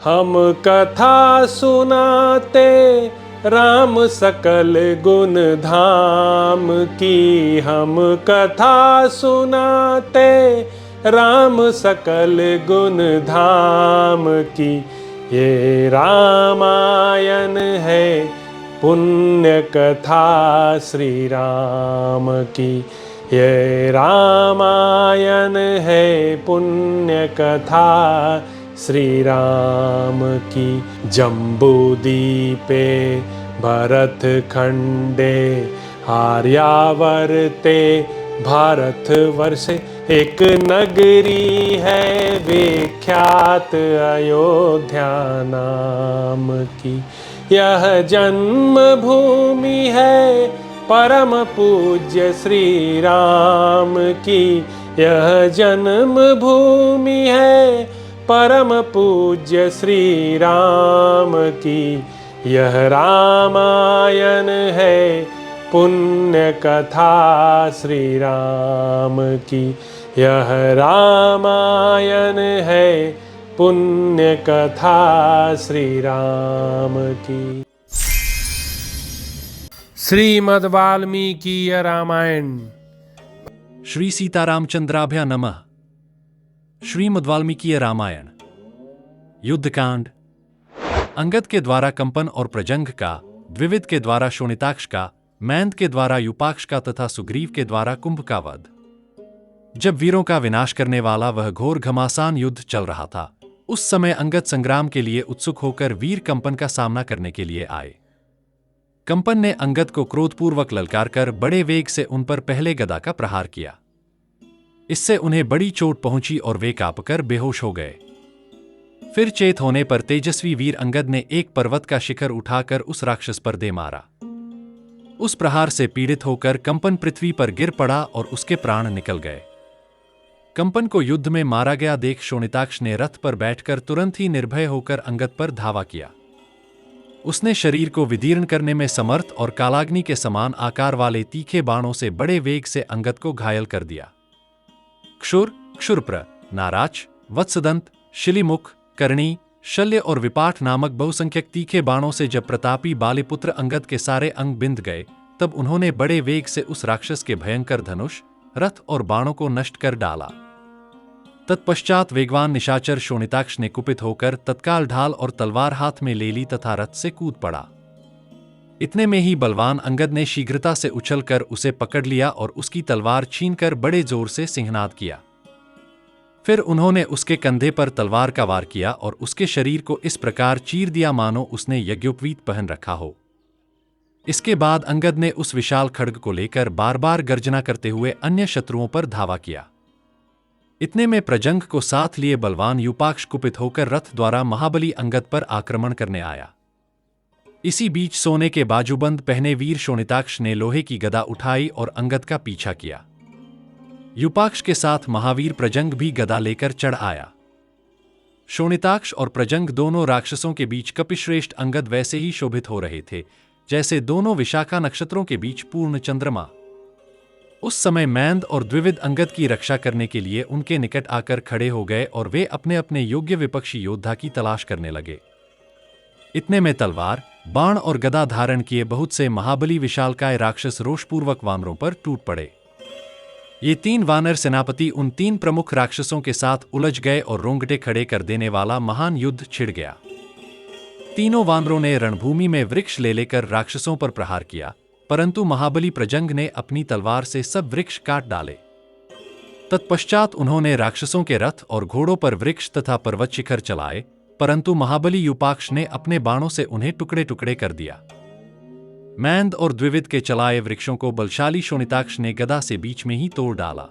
हम कथा सुनाते राम सकल गुण धाम की। हम कथा सुनाते राम सकल गुण धाम की। ये रामायण है पुण्य कथा श्री राम की। ये रामायण है पुण्य कथा श्री राम की। जम्बूदीपे भरत खंडे आर्यावर्ते भारतवर्षे एक नगरी है विख्यात अयोध्या नाम की। यह जन्म भूमि है परम पूज्य श्री राम की। यह जन्म भूमि है परम पूज्य श्री राम की। यह रामायण है पुण्य कथा श्री राम की। यह रामायण है पुण्य कथा श्री राम की। श्रीमद् वाल्मीकि रामायण। श्री सीतारामचंद्राभ्या नमः। श्रीमद् वाल्मीकि रामायण युद्धकांड। अंगद के द्वारा कंपन और प्रजंग का, द्विविद के द्वारा शोणिताक्ष का, मैंद के द्वारा यूपाक्ष का तथा सुग्रीव के द्वारा कुंभ का वध। जब वीरों का विनाश करने वाला वह घोर घमासान युद्ध चल रहा था, उस समय अंगद संग्राम के लिए उत्सुक होकर वीर कंपन का सामना करने के लिए आए। कंपन ने अंगद को क्रोधपूर्वक ललकार कर बड़े वेग से उन पर पहले गदा का प्रहार किया। इससे उन्हें बड़ी चोट पहुंची और वे कांपकर बेहोश हो गए। फिर चेत होने पर तेजस्वी वीर अंगद ने एक पर्वत का शिखर उठाकर उस राक्षस पर दे मारा। उस प्रहार से पीड़ित होकर कंपन पृथ्वी पर गिर पड़ा और उसके प्राण निकल गए। कंपन को युद्ध में मारा गया देख शोणिताक्ष ने रथ पर बैठकर तुरंत ही निर्भय होकर अंगद पर धावा किया। उसने शरीर को विदीर्ण करने में समर्थ और कालाग्नि के समान आकार वाले तीखे बाणों से बड़े वेग से अंगद को घायल कर दिया। क्षुर, क्षुरप्र, नाराच, वत्सदंत, शिलिमुख, कर्णी, शल्य और विपाठ नामक बहुसंख्यक तीखे बाणों से जब प्रतापी बालीपुत्र अंगद के सारे अंग बिंध गए, तब उन्होंने बड़े वेग से उस राक्षस के भयंकर धनुष, रथ और बाणों को नष्ट कर डाला। तत्पश्चात वेगवान निशाचर शोणिताक्ष ने कुपित होकर तत्काल ढाल और तलवार हाथ में ले ली तथा रथ से कूद पड़ा। इतने में ही बलवान अंगद ने शीघ्रता से उछलकर उसे पकड़ लिया और उसकी तलवार छीनकर बड़े जोर से सिंहनाद किया। फिर उन्होंने उसके कंधे पर तलवार का वार किया और उसके शरीर को इस प्रकार चीर दिया मानो उसने यज्ञोपवीत पहन रखा हो। इसके बाद अंगद ने उस विशाल खड्ग को लेकर बार बार गर्जना करते हुए अन्य शत्रुओं पर धावा किया। इतने में प्रजंग को साथ लिए बलवान यूपाक्ष कुपित होकर रथ द्वारा महाबली अंगद पर आक्रमण करने आया। इसी बीच सोने के बाजूबंद पहने वीर शोणिताक्ष ने लोहे की गदा उठाई और अंगद का पीछा किया। यूपाक्ष के साथ महावीर प्रजंग भी गदा लेकर चढ़ आया। शोणिताक्ष और प्रजंग दोनों राक्षसों के बीच कपिश्रेष्ठ अंगद वैसे ही शोभित हो रहे थे जैसे दोनों विशाखा नक्षत्रों के बीच पूर्ण चंद्रमा। उस समय मैंद और द्विविद अंगद की रक्षा करने के लिए उनके निकट आकर खड़े हो गए और वे अपने अपने योग्य विपक्षी योद्धा की तलाश करने लगे। इतने में तलवार, बाण और गदा धारण किए बहुत से महाबली विशालकाय राक्षस रोषपूर्वक वानरों पर टूट पड़े। ये तीन वानर सेनापति उन तीन प्रमुख राक्षसों के साथ उलझ गए और रोंगटे खड़े कर देने वाला महान युद्ध छिड़ गया। तीनों वानरों ने रणभूमि में वृक्ष ले लेकर राक्षसों पर प्रहार किया, परंतु महाबली प्रजंग ने अपनी तलवार से सब वृक्ष काट डाले। तत्पश्चात उन्होंने राक्षसों के रथ और घोड़ों पर वृक्ष तथा पर्वत शिखर चलाए, परंतु महाबली यूपाक्ष ने अपने बाणों से उन्हें टुकड़े टुकड़े कर दिया। मैंद और द्विविद के चलाए वृक्षों को बलशाली शोणिताक्ष ने गदा से बीच में ही तोड़ डाला।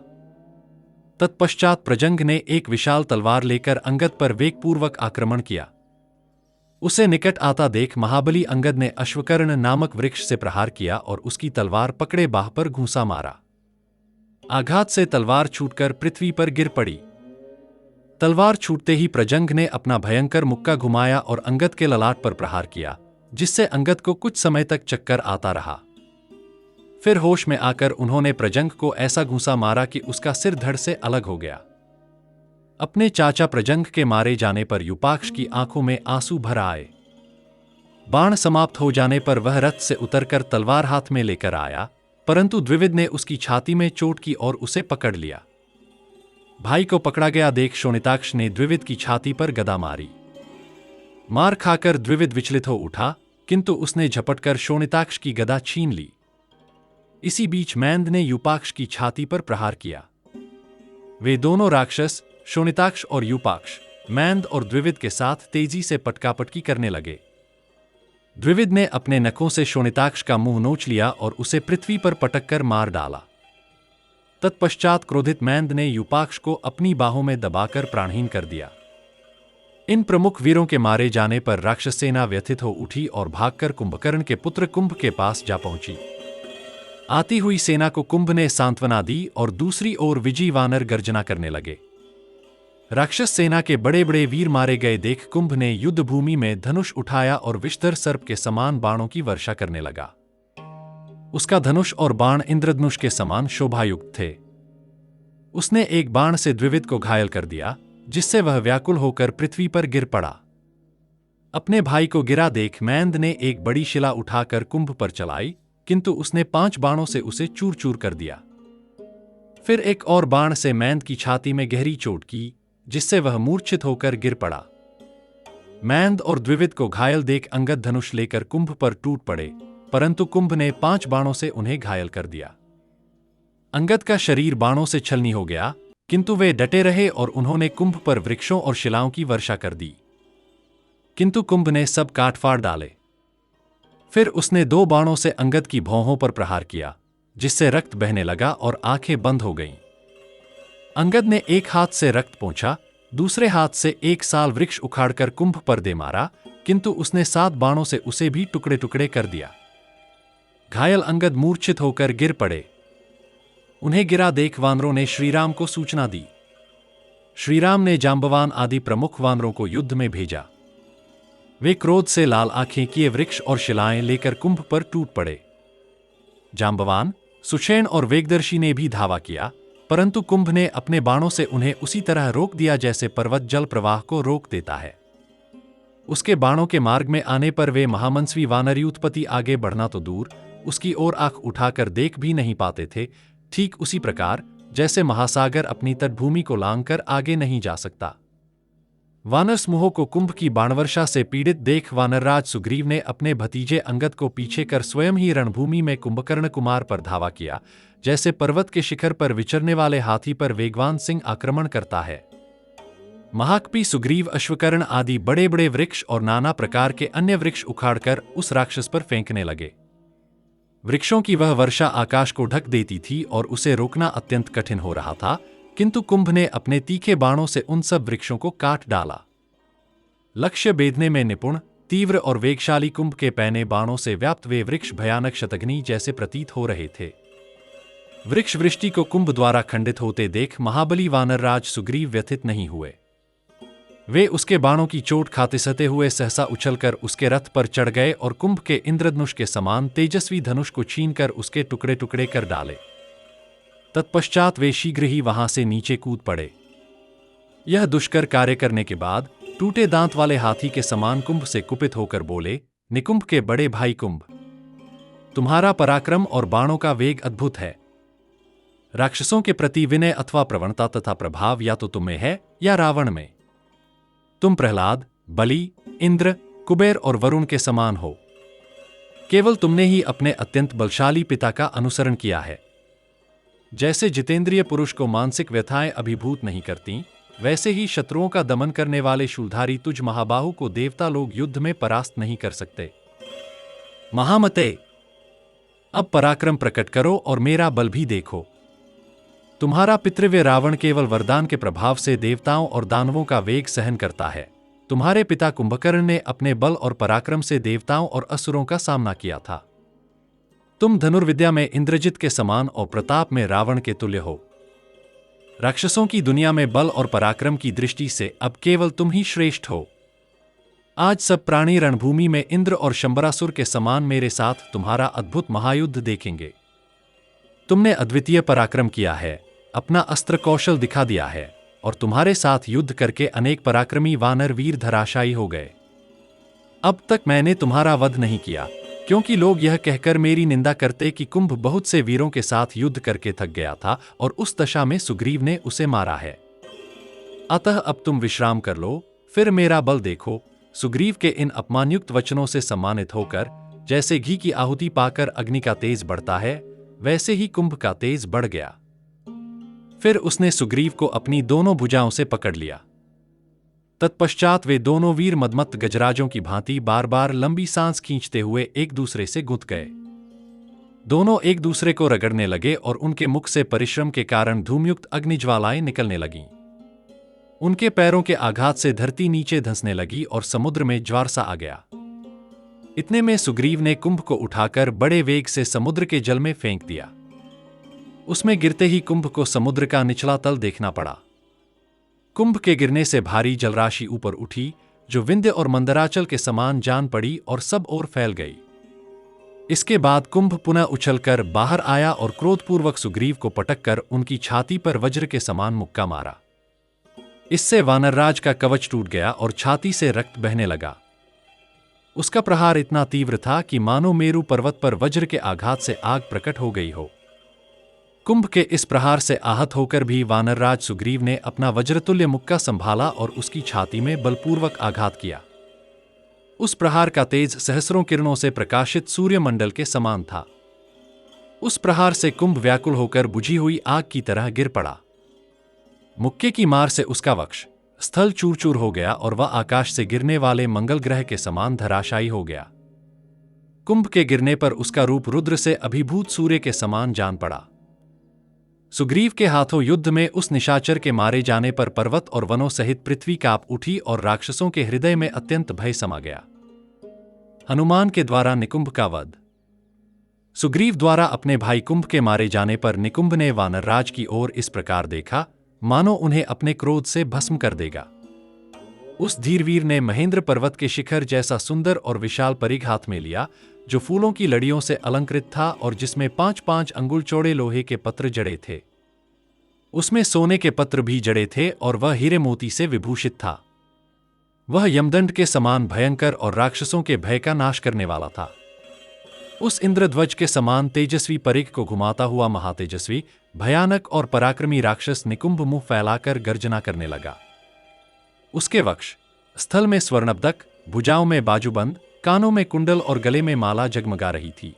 तत्पश्चात प्रजंग ने एक विशाल तलवार लेकर अंगद पर वेगपूर्वक आक्रमण किया। उसे निकट आता देख महाबली अंगद ने अश्वकर्ण नामक वृक्ष से प्रहार किया और उसकी तलवार पकड़े बाह पर घूंसा मारा। आघात से तलवार छूटकर पृथ्वी पर गिर पड़ी। तलवार छूटते ही प्रजंग ने अपना भयंकर मुक्का घुमाया और अंगद के ललाट पर प्रहार किया, जिससे अंगद को कुछ समय तक चक्कर आता रहा। फिर होश में आकर उन्होंने प्रजंग को ऐसा घूंसा मारा कि उसका सिर धड़ से अलग हो गया। अपने चाचा प्रजंग के मारे जाने पर युपाक्ष की आंखों में आंसू भर आए। बाण समाप्त हो जाने पर वह रथ से उतरकर तलवार हाथ में लेकर आया, परंतु द्विविद ने उसकी छाती में चोट की और उसे पकड़ लिया। भाई को पकड़ा गया देख शोणिताक्ष ने द्विविद की छाती पर गदा मारी। मार खाकर द्विविद विचलित हो उठा, किंतु उसने झपटकर शोणिताक्ष की गदा छीन ली। इसी बीच मैंद ने युपाक्ष की छाती पर प्रहार किया। वे दोनों राक्षस, शोणिताक्ष और युपाक्ष, मैंद और द्विविद के साथ तेजी से पटकापटकी करने लगे। द्विविद ने अपने नखों से शोणिताक्ष का मुंह नोच लिया और उसे पृथ्वी पर पटककर मार डाला। तत्पश्चात क्रोधित मैंद ने युपाक्ष को अपनी बाहों में दबाकर प्राणहीन कर दिया। इन प्रमुख वीरों के मारे जाने पर राक्षस सेना व्यथित हो उठी और भागकर कुंभकर्ण के पुत्र कुंभ के पास जा पहुंची। आती हुई सेना को कुंभ ने सांत्वना दी और दूसरी ओर विजयी वानर गर्जना करने लगे। राक्षस सेना के बड़े बड़े वीर मारे गए देख कुंभ ने युद्ध भूमि में धनुष उठाया और विषधर सर्प के समान बाणों की वर्षा करने लगा। उसका धनुष और बाण इंद्रधनुष के समान शोभायुक्त थे। उसने एक बाण से द्विविद को घायल कर दिया, जिससे वह व्याकुल होकर पृथ्वी पर गिर पड़ा। अपने भाई को गिरा देख मैंद ने एक बड़ी शिला उठाकर कुंभ पर चलाई, किंतु उसने 5 बाणों से उसे चूर चूर कर दिया। फिर एक और बाण से मैंद की छाती में गहरी चोट की, जिससे वह मूर्छित होकर गिर पड़ा। मैंद और द्विविद को घायल देख अंगद धनुष लेकर कुंभ पर टूट पड़े, परंतु कुंभ ने 5 बाणों से उन्हें घायल कर दिया। अंगद का शरीर बाणों से छलनी हो गया, किंतु वे डटे रहे और उन्होंने कुंभ पर वृक्षों और शिलाओं की वर्षा कर दी, किंतु कुंभ ने सब काट फाड़ डाले। फिर उसने 2 बाणों से अंगद की भौहों पर प्रहार किया, जिससे रक्त बहने लगा और आंखें बंद हो गईं। अंगद ने एक हाथ से रक्त पोंछा, दूसरे हाथ से एक साल वृक्ष उखाड़कर कुंभ पर दे मारा, किंतु उसने 7 बाणों से उसे भी टुकड़े टुकड़े कर दिया। घायल अंगद मूर्छित होकर गिर पड़े। उन्हें गिरा देख वानरों ने श्रीराम को सूचना दी। श्रीराम ने जांबवान आदि प्रमुख वानरों को युद्ध में भेजा। वे क्रोध से लाल आंखें किए वृक्ष और शिलाएं लेकर कुंभ पर टूट पड़े। जांबवान, सुषेण और वेगदर्शी ने भी धावा किया, परंतु कुंभ ने अपने बाणों से उन्हें उसी तरह रोक दिया जैसे पर्वत जल प्रवाह को रोक देता है। उसके बाणों के मार्ग में आने पर वे महामंस्वी वानरयूथपति आगे बढ़ना तो दूर, उसकी ओर आंख उठाकर देख भी नहीं पाते थे, ठीक उसी प्रकार जैसे महासागर अपनी तटभूमि को लांघकर आगे नहीं जा सकता। वानर समूह को कुंभ की बाणवर्षा से पीड़ित देख वानरराज सुग्रीव ने अपने भतीजे अंगद को पीछे कर स्वयं ही रणभूमि में कुंभकर्ण कुमार पर धावा किया, जैसे पर्वत के शिखर पर विचरने वाले हाथी पर वेगवान सिंह आक्रमण करता है। महाकपि सुग्रीव अश्वकर्ण आदि बड़े बड़े वृक्ष और नाना प्रकार के अन्य वृक्ष उखाड़कर उस राक्षस पर फेंकने लगे। वृक्षों की वह वर्षा आकाश को ढक देती थी और उसे रोकना अत्यंत कठिन हो रहा था, किंतु कुंभ ने अपने तीखे बाणों से उन सब वृक्षों को काट डाला। लक्ष्य भेदने में निपुण, तीव्र और वेगशाली कुंभ के पैने बाणों से व्याप्त वे वृक्ष भयानक शतघ्नि जैसे प्रतीत हो रहे थे। वृक्ष वृष्टि को कुंभ द्वारा खंडित होते देख महाबली वानरराज सुग्रीव व्यथित नहीं हुए। वे उसके बाणों की चोट खाते सहते हुए सहसा उछलकर उसके रथ पर चढ़ गए और कुंभ के इंद्रधनुष के समान तेजस्वी धनुष को छीनकर उसके टुकड़े टुकड़े कर डाले। तत्पश्चात वे शीघ्र ही वहां से नीचे कूद पड़े। यह दुष्कर कार्य करने के बाद टूटे दांत वाले हाथी के समान कुंभ से कुपित होकर बोले, निकुंभ के बड़े भाई कुंभ, तुम्हारा पराक्रम और बाणों का वेग अद्भुत है। राक्षसों के प्रति विनय अथवा प्रवणता तथा प्रभाव या तो तुम में है या रावण में। तुम प्रहलाद, बलि, इंद्र, कुबेर और वरुण के समान हो। केवल तुमने ही अपने अत्यंत बलशाली पिता का अनुसरण किया है। जैसे जितेंद्रिय पुरुष को मानसिक व्यथाएं अभिभूत नहीं करती, वैसे ही शत्रुओं का दमन करने वाले शूलधारी तुझ महाबाहु को देवता लोग युद्ध में परास्त नहीं कर सकते। महामते, अब पराक्रम प्रकट करो और मेरा बल भी देखो। तुम्हारा पितृव्य रावण केवल वरदान के प्रभाव से देवताओं और दानवों का वेग सहन करता है। तुम्हारे पिता कुंभकर्ण ने अपने बल और पराक्रम से देवताओं और असुरों का सामना किया था। तुम धनुर्विद्या में इंद्रजित के समान और प्रताप में रावण के तुल्य हो। राक्षसों की दुनिया में बल और पराक्रम की दृष्टि से अब केवल तुम ही श्रेष्ठ हो। आज सब प्राणी रणभूमि में इंद्र और शंबरासुर के समान मेरे साथ तुम्हारा अद्भुत महायुद्ध देखेंगे। तुमने अद्वितीय पराक्रम किया है, अपना अस्त्र कौशल दिखा दिया है, और तुम्हारे साथ युद्ध करके अनेक पराक्रमी वानर वीर धराशायी हो गए। अब तक मैंने तुम्हारा वध नहीं किया, क्योंकि लोग यह कहकर मेरी निंदा करते कि कुंभ बहुत से वीरों के साथ युद्ध करके थक गया था और उस दशा में सुग्रीव ने उसे मारा है। अतः अब तुम विश्राम कर लो, फिर मेरा बल देखो। सुग्रीव के इन अपमानयुक्त वचनों से सम्मानित होकर, जैसे घी की आहुति पाकर अग्नि का तेज बढ़ता है, वैसे ही कुंभ का तेज बढ़ गया। फिर उसने सुग्रीव को अपनी दोनों भुजाओं से पकड़ लिया। तत्पश्चात वे दोनों वीर मदमत्त गजराजों की भांति बार बार लंबी सांस खींचते हुए एक दूसरे से गुंथ गए। दोनों एक दूसरे को रगड़ने लगे और उनके मुख से परिश्रम के कारण धूमयुक्त अग्निज्वालाएं निकलने लगीं। उनके पैरों के आघात से धरती नीचे धंसने लगी और समुद्र में ज्वार सा आ गया। इतने में सुग्रीव ने कुंभ को उठाकर बड़े वेग से समुद्र के जल में फेंक दिया। उसमें गिरते ही कुंभ को समुद्र का निचला तल देखना पड़ा। कुंभ के गिरने से भारी जलराशि ऊपर उठी, जो विंध्य और मंदराचल के समान जान पड़ी और सब ओर फैल गई। इसके बाद कुंभ पुनः उछलकर बाहर आया और क्रोधपूर्वक सुग्रीव को पटककर उनकी छाती पर वज्र के समान मुक्का मारा। इससे वानरराज का कवच टूट गया और छाती से रक्त बहने लगा। उसका प्रहार इतना तीव्र था कि मानो मेरु पर्वत पर वज्र के आघात से आग प्रकट हो गई हो। कुंभ के इस प्रहार से आहत होकर भी वानरराज सुग्रीव ने अपना वज्रतुल्य मुक्का संभाला और उसकी छाती में बलपूर्वक आघात किया। उस प्रहार का तेज सहस्रों किरणों से प्रकाशित सूर्यमंडल के समान था। उस प्रहार से कुंभ व्याकुल होकर बुझी हुई आग की तरह गिर पड़ा। मुक्के की मार से उसका वक्ष स्थल चूर चूर हो गया और वह आकाश से गिरने वाले मंगल ग्रह के समान धराशायी हो गया। कुंभ के गिरने पर उसका रूप रुद्र से अभिभूत सूर्य के समान जान पड़ा। सुग्रीव के हाथों युद्ध में उस निशाचर के मारे जाने पर पर्वत और वनों सहित पृथ्वी कांप उठी और राक्षसों के हृदय में अत्यंत भय समा गया। हनुमान के द्वारा निकुंभ का वध। सुग्रीव द्वारा अपने भाई कुंभ के मारे जाने पर निकुंभ ने वानरराज की ओर इस प्रकार देखा, मानो उन्हें अपने क्रोध से भस्म कर देगा। उस धीरवीर ने महेंद्र पर्वत के शिखर जैसा सुंदर और विशाल परिघ हाथ में लिया, जो फूलों की लड़ियों से अलंकृत था और जिसमें 5-5 अंगुल चौड़े लोहे के पत्र जड़े थे। उसमें सोने के पत्र भी जड़े थे और वह हीरे मोती से विभूषित था। वह यमदंड के समान भयंकर और राक्षसों के भय का नाश करने वाला था। उस इंद्रध्वज के समान तेजस्वी परिघ को घुमाता हुआ महातेजस्वी, भयानक और पराक्रमी राक्षस निकुंभ मुंह फैलाकर गर्जना करने लगा। उसके वक्ष स्थल में स्वर्णपदक, भुजाओं में बाजूबंद, कानों में कुंडल और गले में माला जगमगा रही थी।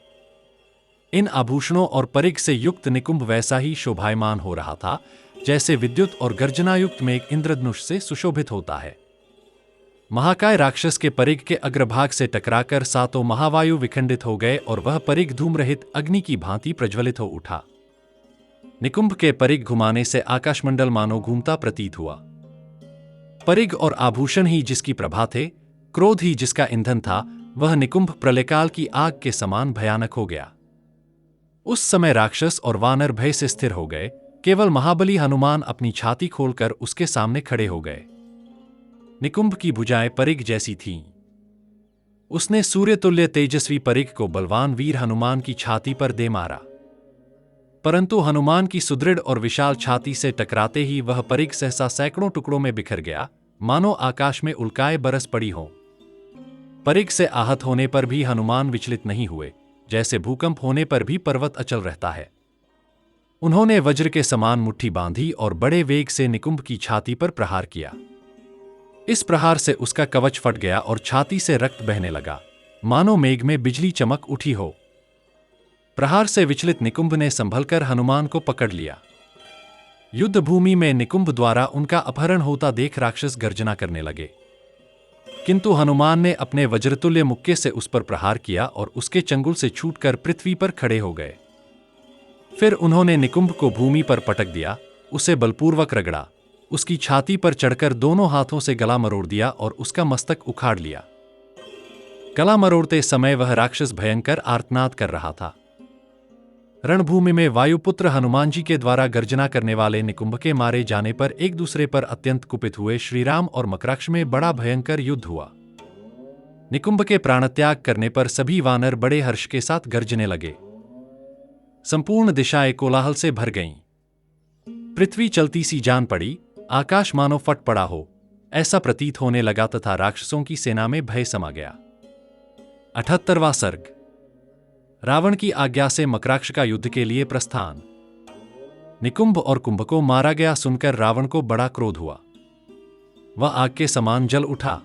इन आभूषणों और परिघ से युक्त निकुंभ वैसा ही शोभायमान हो रहा था, जैसे विद्युत और गर्जनायुक्त मेघ इंद्रधनुष से सुशोभित होता है। महाकाय राक्षस के परिघ के अग्रभाग से टकराकर 7 महावायु विखंडित हो गए और वह परिघ धूम्रहित अग्नि की भांति प्रज्वलित हो उठा। निकुंभ के परिघ घुमाने से आकाशमंडल मानो घूमता प्रतीत हुआ। परिघ और आभूषण ही जिसकी प्रभा थे, क्रोध ही जिसका ईंधन था, वह निकुंभ प्रलयकाल की आग के समान भयानक हो गया। उस समय राक्षस और वानर भय से स्थिर हो गए। केवल महाबली हनुमान अपनी छाती खोलकर उसके सामने खड़े हो गए। निकुंभ की भुजाएं परिघ जैसी थीं। उसने सूर्यतुल्य तेजस्वी परिघ को बलवान वीर हनुमान की छाती पर दे मारा, परंतु हनुमान की सुदृढ़ और विशाल छाती से टकराते ही वह परिघ सहसा सैकड़ों टुकड़ों में बिखर गया, मानो आकाश में उल्काएं बरस पड़ी हों। परिघ से आहत होने पर भी हनुमान विचलित नहीं हुए, जैसे भूकंप होने पर भी पर्वत अचल रहता है। उन्होंने वज्र के समान मुट्ठी बांधी और बड़े वेग से निकुंभ की छाती पर प्रहार किया। इस प्रहार से उसका कवच फट गया और छाती से रक्त बहने लगा, मानो मेघ में बिजली चमक उठी हो। प्रहार से विचलित निकुंभ ने संभलकर हनुमान को पकड़ लिया। युद्ध भूमि में निकुंभ द्वारा उनका अपहरण होता देख राक्षस गर्जना करने लगे, किंतु हनुमान ने अपने वज्रतुल्य मुक्के से उस पर प्रहार किया और उसके चंगुल से छूटकर पृथ्वी पर खड़े हो गए। फिर उन्होंने निकुंभ को भूमि पर पटक दिया, उसे बलपूर्वक रगड़ा, उसकी छाती पर चढ़कर दोनों हाथों से गला मरोड़ दिया और उसका मस्तक उखाड़ लिया। गला मरोड़ते समय वह राक्षस भयंकर आर्तनाद कर रहा था। रणभूमि में वायुपुत्र हनुमान जी के द्वारा गर्जना करने वाले निकुंभ के मारे जाने पर एक दूसरे पर अत्यंत कुपित हुए श्रीराम और मकराक्ष में बड़ा भयंकर युद्ध हुआ। निकुंभ के प्राणत्याग करने पर सभी वानर बड़े हर्ष के साथ गर्जने लगे। संपूर्ण दिशाएं कोलाहल से भर गईं। पृथ्वी चलती सी जान पड़ी, आकाश मानो फट पड़ा हो ऐसा प्रतीत होने लगा तथा राक्षसों की सेना में भय समा गया। 78वां सर्ग। रावण की आज्ञा से मकराक्ष का युद्ध के लिए प्रस्थान। निकुंभ और कुंभ को मारा गया सुनकर रावण को बड़ा क्रोध हुआ। वह आग के समान जल उठा।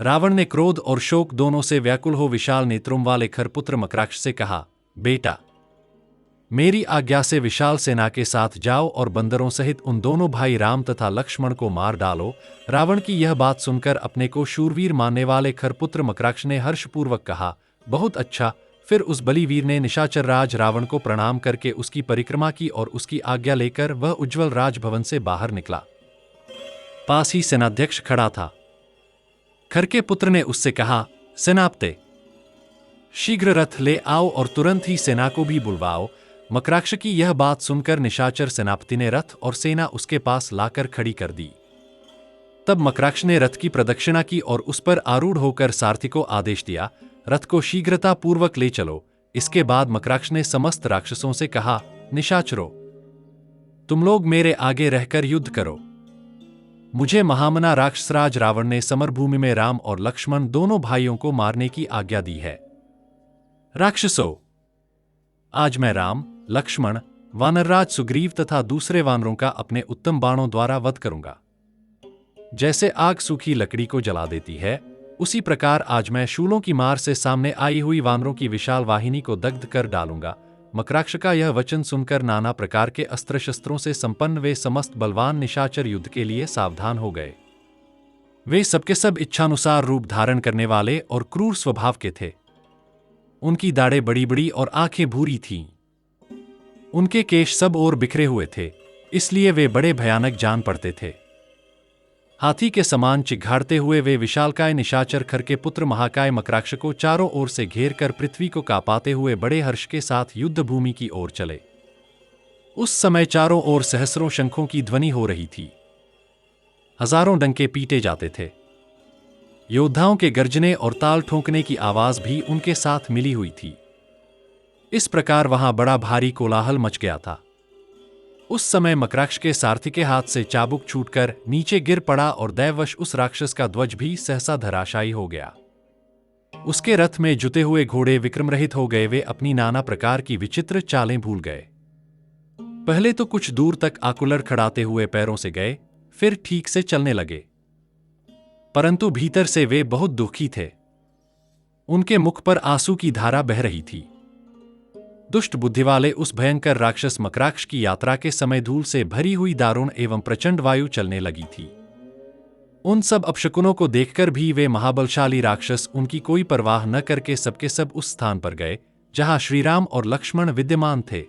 रावण ने क्रोध और शोक दोनों से व्याकुल हो विशाल नेत्रों वाले खरपुत्र मकराक्ष से कहा, बेटा, मेरी आज्ञा से विशाल सेना के साथ जाओ और बंदरों सहित उन दोनों भाई राम तथा लक्ष्मण को मार डालो। रावण की यह बात सुनकर अपने को शूरवीर मानने वाले खरपुत्र मकराक्ष ने हर्षपूर्वक कहा, बहुत अच्छा। फिर उस बलिवीर ने निशाचर राज रावण को प्रणाम करके उसकी परिक्रमा की और उसकी आज्ञा लेकर वह उज्ज्वल राजभवन से बाहर निकला। पास ही सेनाध्यक्ष खड़ा था। खर के पुत्र ने उससे कहा, सेनापते, शीघ्र रथ ले आओ और तुरंत ही सेना को भी बुलवाओ। मकराक्ष की यह बात सुनकर निशाचर सेनापति ने रथ और सेना उसके पास लाकर खड़ी कर दी। तब मकराक्ष ने रथ की प्रदक्षिणा की और उस पर आरूढ़ होकर सारथी को आदेश दिया, रथ को शीघ्रता पूर्वक ले चलो। इसके बाद मकराक्ष ने समस्त राक्षसों से कहा, निशाचरों, तुम लोग मेरे आगे रहकर युद्ध करो। मुझे महामना राक्षसराज रावण ने समरभूमि में राम और लक्ष्मण दोनों भाइयों को मारने की आज्ञा दी है। राक्षसों, आज मैं राम, लक्ष्मण, वानरराज सुग्रीव तथा दूसरे वानरों का अपने उत्तम बाणों द्वारा वध करूंगा। जैसे आग सूखी लकड़ी को जला देती है, उसी प्रकार आज मैं शूलों की मार से सामने आई हुई वानरों की विशाल वाहिनी को दग्ध कर डालूंगा। मकराक्ष का यह वचन सुनकर नाना प्रकार के अस्त्र शस्त्रों से संपन्न वे समस्त बलवान निशाचर युद्ध के लिए सावधान हो गए। वे सबके सब इच्छानुसार रूप धारण करने वाले और क्रूर स्वभाव के थे। उनकी दाढ़ें बड़ी बड़ी और आंखें भूरी थीं। उनके केश सब ओर बिखरे हुए थे, इसलिए वे बड़े भयानक जान पड़ते थे। हाथी के समान चिघाड़ते हुए वे विशालकाय निशाचर खर के पुत्र महाकाय मकराक्ष को चारों ओर से घेर कर पृथ्वी को कांपाते हुए बड़े हर्ष के साथ युद्ध भूमि की ओर चले। उस समय चारों ओर सहस्रों शंखों की ध्वनि हो रही थी। हजारों डंके पीटे जाते थे। योद्धाओं के गर्जने और ताल ठोंकने की आवाज भी उनके साथ मिली हुई थी। इस प्रकार वहां बड़ा भारी कोलाहल मच गया था। उस समय मकराक्ष के सारथी के हाथ से चाबुक छूटकर नीचे गिर पड़ा और दैववश उस राक्षस का ध्वज भी सहसा धराशायी हो गया। उसके रथ में जुते हुए घोड़े विक्रम रहित हो गए। वे अपनी नाना प्रकार की विचित्र चालें भूल गए। पहले तो कुछ दूर तक आकुलर खड़ाते हुए पैरों से गए, फिर ठीक से चलने लगे, परंतु भीतर से वे बहुत दुखी थे। उनके मुख पर आंसू की धारा बह रही थी। दुष्ट बुद्धि वाले उस भयंकर राक्षस मकराक्ष की यात्रा के समय धूल से भरी हुई दारुण एवं प्रचंड वायु चलने लगी थी। उन सब अपशकुनों को देखकर भी वे महाबलशाली राक्षस उनकी कोई परवाह न करके सबके सब उस स्थान पर गए जहां श्रीराम और लक्ष्मण विद्यमान थे।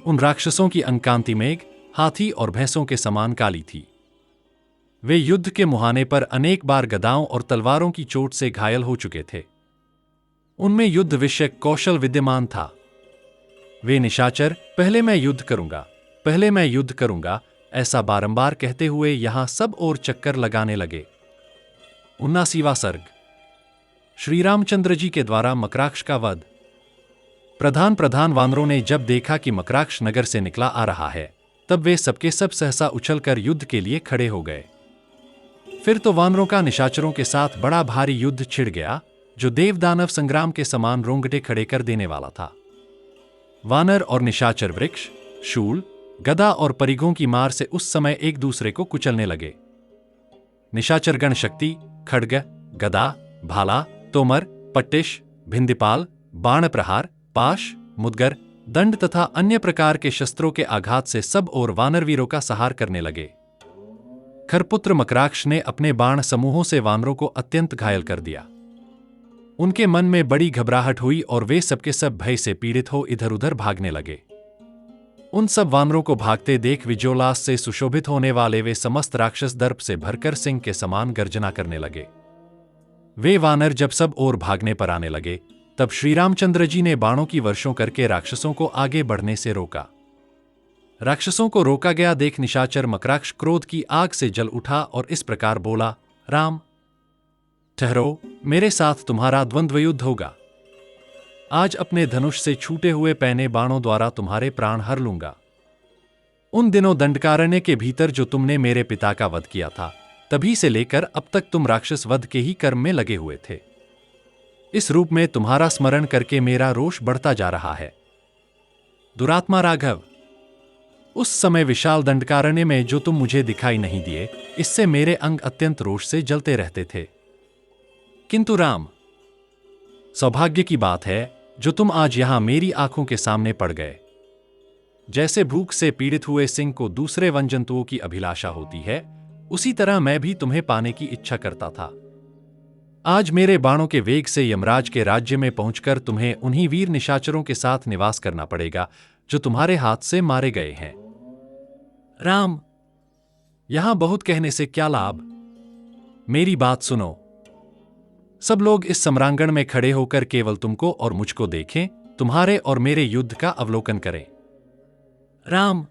उन राक्षसों की अंकांति मेघ, हाथी और भैंसों के समान काली थी। वे युद्ध के मुहाने पर अनेक बार गदाओं और तलवारों की चोट से घायल हो चुके थे। उनमें युद्ध विषयक कौशल विद्यमान था। वे निशाचर, पहले मैं युद्ध करूंगा, पहले मैं युद्ध करूंगा, ऐसा बारंबार कहते हुए यहां सब ओर चक्कर लगाने लगे। 79वां सर्ग। श्री रामचंद्र जी के द्वारा मकराक्ष का वध। प्रधान वानरों ने जब देखा कि मकराक्ष नगर से निकला आ रहा है, तब वे सबके सब सहसा उछलकर युद्ध के लिए खड़े हो गए। फिर तो वानरों का निशाचरों के साथ बड़ा भारी युद्ध छिड़ गया, जो देवदानव संग्राम के समान रोंगटे खड़े कर देने वाला था। वानर और निशाचर वृक्ष, शूल, गदा और परिघों की मार से उस समय एक दूसरे को कुचलने लगे। निशाचरगण शक्ति, खड्ग, गदा, भाला, तोमर, पट्टिश, भिंदिपाल, बाण प्रहार, पाश, मुदगर, दंड तथा अन्य प्रकार के शस्त्रों के आघात से सब और वानरवीरों का सहार करने लगे। खरपुत्र मकराक्ष ने अपने बाण समूहों से वानरों को अत्यंत घायल कर दिया। उनके मन में बड़ी घबराहट हुई और वे सबके सब भय से पीड़ित हो इधर उधर भागने लगे। उन सब वानरों को भागते देख विजयोल्लास से सुशोभित होने वाले वे समस्त राक्षस दर्प से भरकर सिंह के समान गर्जना करने लगे। वे वानर जब सब ओर भागने पर आने लगे, तब श्री रामचंद्र जी ने बाणों की वर्षों करके राक्षसों को आगे बढ़ने से रोका। राक्षसों को रोका गया देख निशाचर मकराक्ष क्रोध की आग से जल उठा और इस प्रकार बोला, राम, ठहरो, मेरे साथ तुम्हारा द्वंद्व युद्ध होगा। आज अपने धनुष से छूटे हुए पैने बाणों द्वारा तुम्हारे प्राण हर लूंगा। उन दिनों दंडकारण्य के भीतर जो तुमने मेरे पिता का वध किया था, तभी से लेकर अब तक तुम राक्षस वध के ही कर्म में लगे हुए थे। इस रूप में तुम्हारा स्मरण करके मेरा रोष बढ़ता जा रहा है। दुरात्मा राघव, उस समय विशाल दंडकारण्य में जो तुम मुझे दिखाई नहीं दिए, इससे मेरे अंग अत्यंत रोष से जलते रहते थे। किंतु राम, सौभाग्य की बात है जो तुम आज यहां मेरी आंखों के सामने पड़ गए। जैसे भूख से पीड़ित हुए सिंह को दूसरे वन जंतुओं की अभिलाषा होती है, उसी तरह मैं भी तुम्हें पाने की इच्छा करता था। आज मेरे बाणों के वेग से यमराज के राज्य में पहुंचकर तुम्हें उन्हीं वीर निशाचरों के साथ निवास करना पड़ेगा जो तुम्हारे हाथ से मारे गए हैं। राम, यहां बहुत कहने से क्या लाभ? मेरी बात सुनो। सब लोग इस सम्रांगण में खड़े होकर केवल तुमको और मुझको देखें, तुम्हारे और मेरे युद्ध का अवलोकन करें। राम,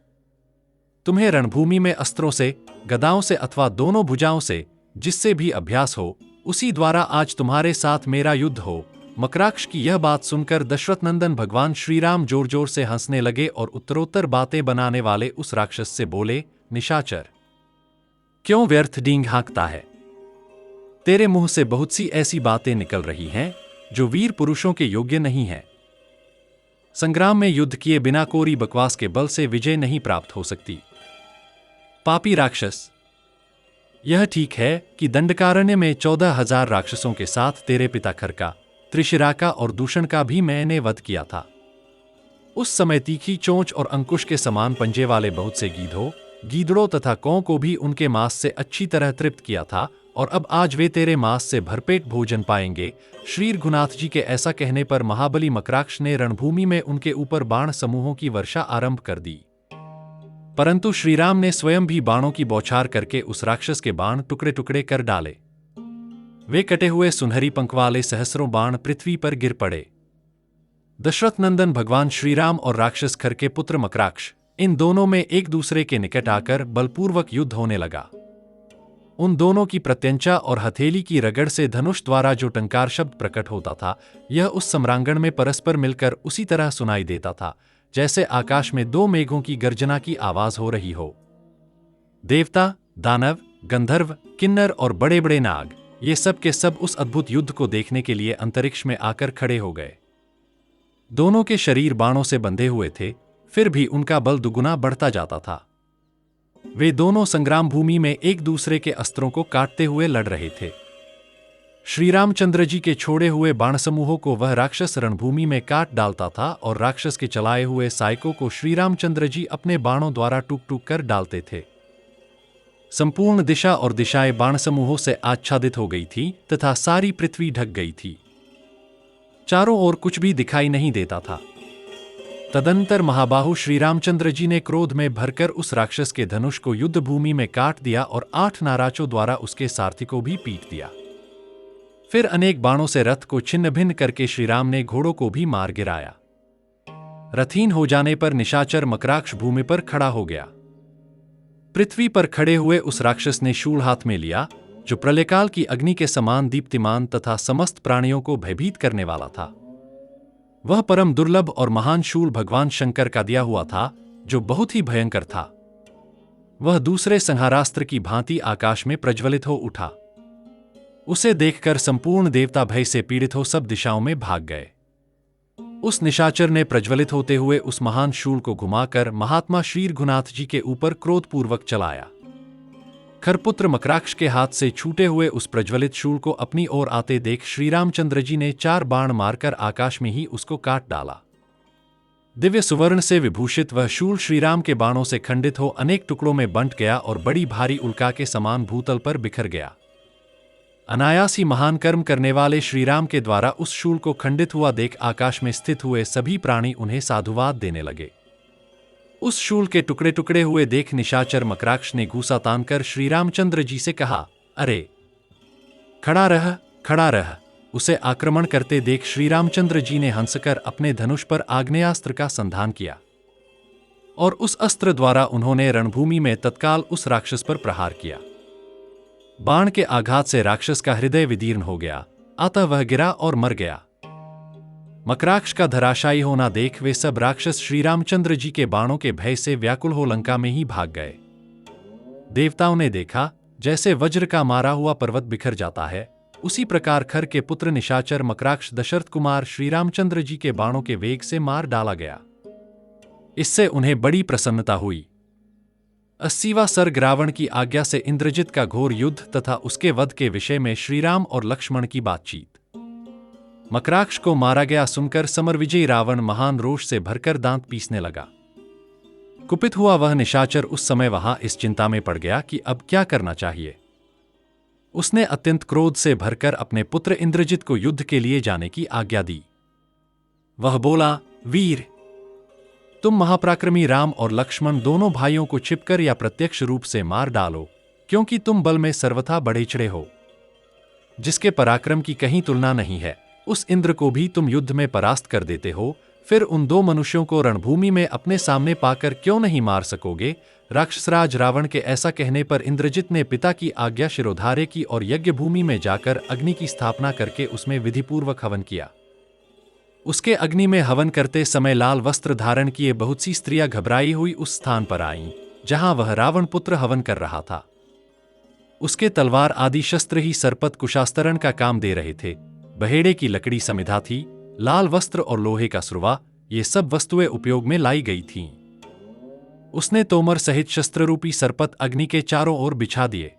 तुम्हें रणभूमि में अस्त्रों से, गदाओं से अथवा दोनों भुजाओं से जिससे भी अभ्यास हो, उसी द्वारा आज तुम्हारे साथ मेरा युद्ध हो। मकराक्ष की यह बात सुनकर दशरथ नंदन भगवान श्रीराम जोर जोर से हंसने लगे और उत्तरोत्तर बातें बनाने वाले उस राक्षस से बोले, निशाचर, क्यों व्यर्थ डींग हाँकता है? तेरे मुंह से बहुत सी ऐसी बातें निकल रही हैं जो वीर पुरुषों के योग्य नहीं है। संग्राम में युद्ध किए बिना कोरी बकवास के बल से विजय नहीं प्राप्त हो सकती। पापी राक्षस, यह ठीक है कि दंडकारण्य में 14,000 राक्षसों के साथ तेरे पिता खरका, त्रिशिराका और दूषण का भी मैंने वध किया था। उस समय तीखी चोंच और अंकुश के समान पंजे वाले बहुत से गीधों, गीदड़ों तथा कौओं को भी उनके मांस से अच्छी तरह तृप्त किया था, और अब आज वे तेरे मांस से भरपेट भोजन पाएंगे। श्री रघुनाथ जी के ऐसा कहने पर महाबली मकराक्ष ने रणभूमि में उनके ऊपर बाण समूहों की वर्षा आरंभ कर दी। परंतु श्रीराम ने स्वयं भी बाणों की बौछार करके उस राक्षस के बाण टुकड़े टुकड़े कर डाले। वे कटे हुए सुनहरी पंख वाले सहस्रों बाण पृथ्वी पर गिर पड़े। दशरथ नंदन भगवान श्रीराम और राक्षस खर के पुत्र मकराक्ष, इन दोनों में एक दूसरे के निकट आकर बलपूर्वक युद्ध होने लगा। उन दोनों की प्रत्यंचा और हथेली की रगड़ से धनुष द्वारा जो टंकार शब्द प्रकट होता था, यह उस सम्रांगण में परस्पर मिलकर उसी तरह सुनाई देता था जैसे आकाश में दो मेघों की गर्जना की आवाज हो रही हो। देवता, दानव, गंधर्व, किन्नर और बड़े बड़े नाग, ये सब के सब उस अद्भुत युद्ध को देखने के लिए अंतरिक्ष में आकर खड़े हो गए। दोनों के शरीर बाणों से बंधे हुए थे, फिर भी उनका बल दुगुना बढ़ता जाता था। वे दोनों संग्राम भूमि में एक दूसरे के अस्त्रों को काटते हुए लड़ रहे थे। श्री रामचंद्र जी के छोड़े हुए बाण समूहों को वह राक्षस रणभूमि में काट डालता था और राक्षस के चलाए हुए सायकों को श्री रामचंद्र जी अपने बाणों द्वारा टूक टूक कर डालते थे। संपूर्ण दिशा और दिशाएं बाण समूहों से आच्छादित हो गई थी तथा सारी पृथ्वी ढक गई थी। चारों ओर कुछ भी दिखाई नहीं देता था। तदंतर महाबाहु श्री रामचंद्र जी ने क्रोध में भरकर उस राक्षस के धनुष को युद्ध भूमि में काट दिया और 8 नाराजों द्वारा उसके सारथी को भी पीट दिया। फिर अनेक बाणों से रथ को छिन्न भिन्न करके श्रीराम ने घोड़ों को भी मार गिराया। रथहीन हो जाने पर निशाचर मकराक्ष भूमि पर खड़ा हो गया। पृथ्वी पर खड़े हुए उस राक्षस ने शूल हाथ में लिया, जो प्रलयकाल की अग्नि के समान दीप्तिमान तथा समस्त प्राणियों को भयभीत करने वाला था। वह परम दुर्लभ और महान शूल भगवान शंकर का दिया हुआ था, जो बहुत ही भयंकर था। वह दूसरे संहारास्त्र की भांति आकाश में प्रज्वलित हो उठा। उसे देखकर संपूर्ण देवता भय से पीड़ित हो सब दिशाओं में भाग गए। उस निशाचर ने प्रज्वलित होते हुए उस महान शूल को घुमाकर महात्मा श्री रघुनाथ जी के ऊपर क्रोधपूर्वक चलाया। खरपुत्र मकराक्ष के हाथ से छूटे हुए उस प्रज्वलित शूल को अपनी ओर आते देख श्री रामचंद्र जी ने 4 बाण मारकर आकाश में ही उसको काट डाला। दिव्य सुवर्ण से विभूषित वह शूल श्रीराम के बाणों से खंडित हो अनेक टुकड़ों में बंट गया और बड़ी भारी उल्का के समान भूतल पर बिखर गया। अनायासी महान कर्म करने वाले श्रीराम के द्वारा उस शूल को खंडित हुआ देख आकाश में स्थित हुए सभी प्राणी उन्हें साधुवाद देने लगे। उस शूल के टुकड़े टुकड़े हुए देख निशाचर मकराक्ष ने घूसा तानकर श्री रामचंद्र जी से कहा, अरे खड़ा रह, खड़ा रह। उसे आक्रमण करते देख श्री रामचंद्र जी ने हंसकर अपने धनुष पर आग्नेयास्त्र का संधान किया और उस अस्त्र द्वारा उन्होंने रणभूमि में तत्काल उस राक्षस पर प्रहार किया। बाण के आघात से राक्षस का हृदय विदीर्ण हो गया, अतः वह गिरा और मर गया। मकराक्ष का धराशायी होना देख वे सब राक्षस श्री रामचंद्र जी के बाणों के भय से व्याकुल हो लंका में ही भाग गए। देवताओं ने देखा जैसे वज्र का मारा हुआ पर्वत बिखर जाता है, उसी प्रकार खर के पुत्र निशाचर मकराक्ष दशरथ कुमार श्री रामचंद्र जी के बाणों के वेग से मार डाला गया। इससे उन्हें बड़ी प्रसन्नता हुई। 80वां सर्ग रावण की आज्ञा से इंद्रजित का घोर युद्ध तथा उसके वध के विषय में श्रीराम और लक्ष्मण की बातचीत। मकराक्ष को मारा गया सुनकर समरविजयी रावण महान रोष से भरकर दांत पीसने लगा। कुपित हुआ वह निशाचर उस समय वहां इस चिंता में पड़ गया कि अब क्या करना चाहिए। उसने अत्यंत क्रोध से भरकर अपने पुत्र इंद्रजित को युद्ध के लिए जाने की आज्ञा दी। वह बोला, वीर, तुम महापराक्रमी राम और लक्ष्मण दोनों भाइयों को छिपकर या प्रत्यक्ष रूप से मार डालो, क्योंकि तुम बल में सर्वथा बढ़े चढ़े हो, जिसके पराक्रम की कहीं तुलना नहीं है। उस इंद्र को भी तुम युद्ध में परास्त कर देते हो, फिर उन दो मनुष्यों को रणभूमि में अपने सामने पाकर क्यों नहीं मार सकोगे। राक्षसराज रावण के ऐसा कहने पर इंद्रजित ने पिता की आज्ञा शिरोधार्य की और यज्ञ भूमि में जाकर अग्नि की स्थापना करके उसमें विधिपूर्वक हवन किया। उसके अग्नि में हवन करते समय लाल वस्त्र धारण किए बहुत सी स्त्रियां घबराई हुई उस स्थान पर आईं जहां वह रावण पुत्र हवन कर रहा था। उसके तलवार आदि शस्त्र ही सरपत कुशास्तरण का काम दे रहे थे। बहेड़े की लकड़ी समिधा थी, लाल वस्त्र और लोहे का सुरवा, ये सब वस्तुएं उपयोग में लाई गई थीं। उसने तोमर सहित शस्त्ररूपी सरपत अग्नि के चारों ओर बिछा दिए।